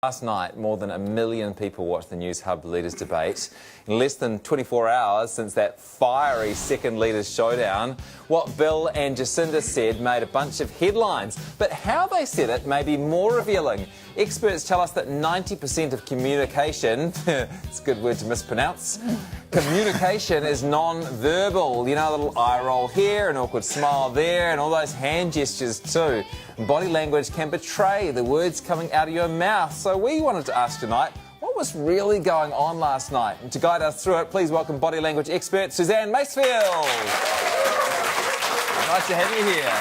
Last night, more than 1 million people watched the News Hub Leaders debate. In less than 24 hours since that fiery second Leaders showdown, what Bill and Jacinder said made a bunch of headlines. But how they said it may be more revealing. Experts tell us that 90% of communication, it's a good word to mispronounce, communication is non-verbal. You know, a little eye roll here, an awkward smile there, and all those hand gestures too. Body language can betray the words coming out of your mouth. So we wanted to ask tonight, what was really going on last night? And to guide us through it, please welcome body language expert Suzanne Masefield. Nice to have you here.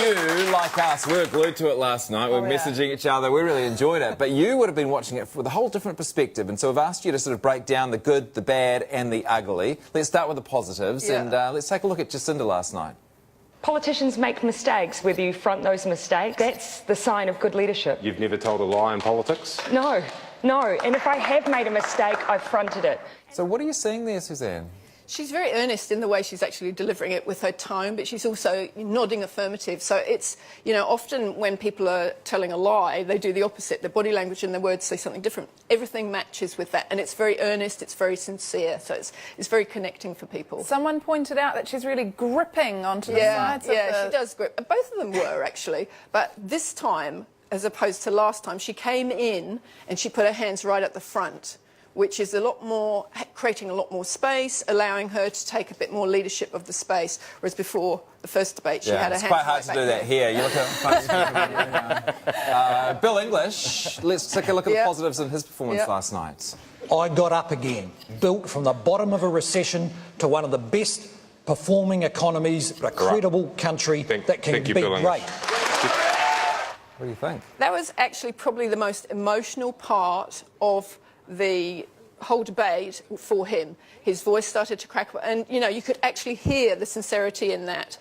You, like us, we were glued to it last night. We were messaging each other. We really enjoyed it. But you would have been watching it with a whole different perspective. And so we've asked you to sort of break down the good, the bad and the ugly. Let's start with the positives. And let's take a look at Jacinder last night. Politicians make mistakes. Whether you front those mistakes, that's the sign of good leadership. You've never told a lie in politics? No. And if I have made a mistake, I've fronted it. So what are you seeing there, Suzanne? She's very earnest in the way she's actually delivering it with her tone, but she's also nodding affirmative. So it's, you know, often when people are telling a lie, they do the opposite. Their body language and their words say something different. Everything matches with that, and it's very earnest, it's very sincere, so it's very connecting for people. Someone pointed out that she's really gripping onto the sides of the... Yeah, she does grip. Both of them were, actually, but this time, as opposed to last time, she came in and she put her hands right at the front, which is a lot more, creating a lot more space, allowing her to take a bit more leadership of the space, whereas before the first debate she had her hands it's quite hard to do that here. You look at Bill English. Let's take a look at the positives in his performance last night. I got up again, built from the bottom of a recession to one of the best performing economies, a credible country that can be great. What do you think? That was actually probably the most emotional part of the whole debate for him. His voice started to crack, and you know, you could actually hear the sincerity in that.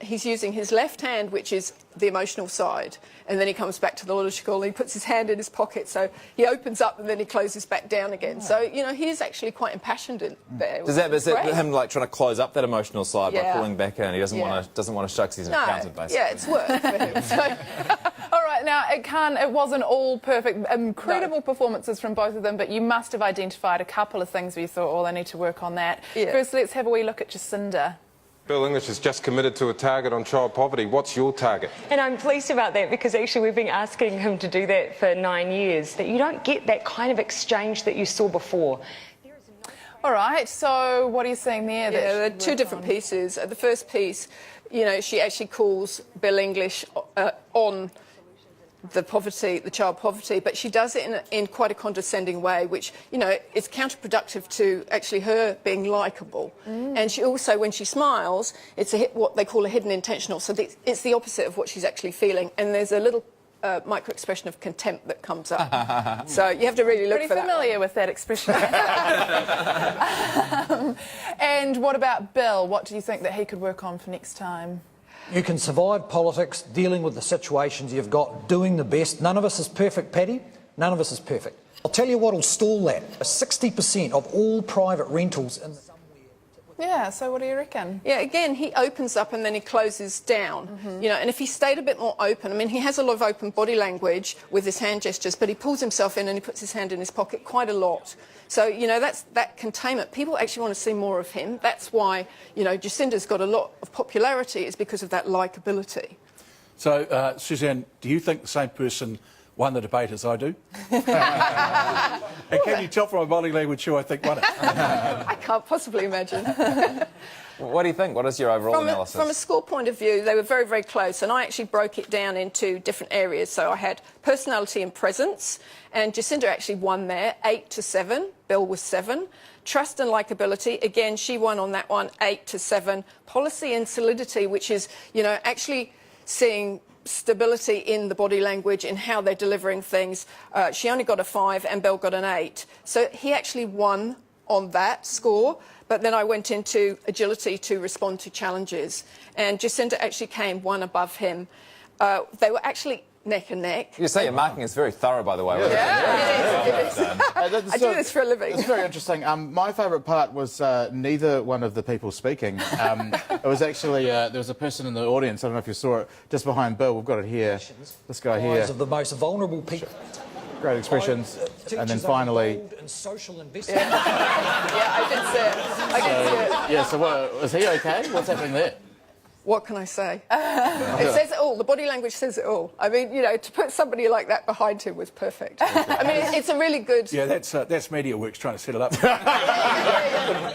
He's using his left hand, which is the emotional side, and then he comes back to the logical, and he puts his hand in his pocket, so he opens up and then he closes back down again. So, you know, he is actually quite impassioned in there. Is that him like trying to close up that emotional side by pulling back in? He doesn't want to show because he's an accountant, basically. Yeah, it's work for him. So. All right, now, it wasn't all perfect. Incredible performances from both of them, but you must have identified a couple of things where you thought, oh, they need to work on that. First, let's have a wee look at Jacinder. Bill English has just committed to a target on child poverty. What's your target? And I'm pleased about that because actually we've been asking him to do that for 9 years. That you don't get that kind of exchange that you saw before. All right, so what are you saying there? There are two different pieces. The first piece, you know, she actually calls Bill English on the child poverty, but she does it in quite a condescending way, which, you know, is counterproductive to actually her being likeable. And she also, when she smiles, it's what they call a hidden intentional, so it's the opposite of what she's actually feeling, and there's a little micro-expression of contempt that comes up. So you have to really look for that. Pretty familiar with that expression. And what about Bill? What do you think that he could work on for next time? You can survive politics, dealing with the situations you've got, doing the best. None of us is perfect, Paddy. None of us is perfect. I'll tell you what'll stall that. 60% of all private rentals in the... Yeah, so what do you reckon? Yeah, again, he opens up and then he closes down. You know, and if he stayed a bit more open, I mean, he has a lot of open body language with his hand gestures, but he pulls himself in and he puts his hand in his pocket quite a lot. So, you know, that's that containment. People actually want to see more of him. That's why, you know, Jacinder's got a lot of popularity, is because of that likeability. So, Suzanne, do you think the same person won the debate as I do? And can you tell from my body language who I think won it? I can't possibly imagine. What do you think? What is your overall analysis? From a score point of view, they were very, very close, and I actually broke it down into different areas. So I had personality and presence, and Jacinder actually won there, 8-7. Bill was 7. Trust and likability, again, she won on that one, 8-7. Policy and solidity, which is, you know, actually seeing stability in the body language and how they're delivering things. She only got a 5 and Bill got an 8. So he actually won on that score, but then I went into agility to respond to challenges, and Jacinder actually came 1 above him. They were actually neck and neck. You say your marking is very thorough, by the way. I do this for a living. It's very interesting. My favourite part was neither one of the people speaking. It was actually, there was a person in the audience, I don't know if you saw it, just behind Bill. We've got it here. This guy here. Of the most vulnerable people. great expressions. And then finally... And social investment. Yeah, I did see it. I did see it. Yeah, so is he okay? What's happening there? What can I say? It says it all. The body language says it all. I mean, you know, to put somebody like that behind him was perfect. I mean, it's a really good... Yeah, that's Media Works trying to set it up.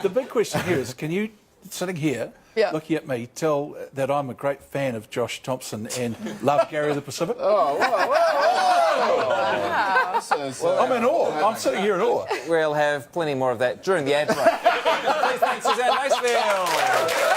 The big question here is, can you, sitting here, looking at me, tell that I'm a great fan of Josh Thompson and love Gary of the Pacific? Oh, whoa. Well, I'm in awe. I'm sitting here in awe. We'll have plenty more of that during the ad break. Please thank Suzanne Masefield.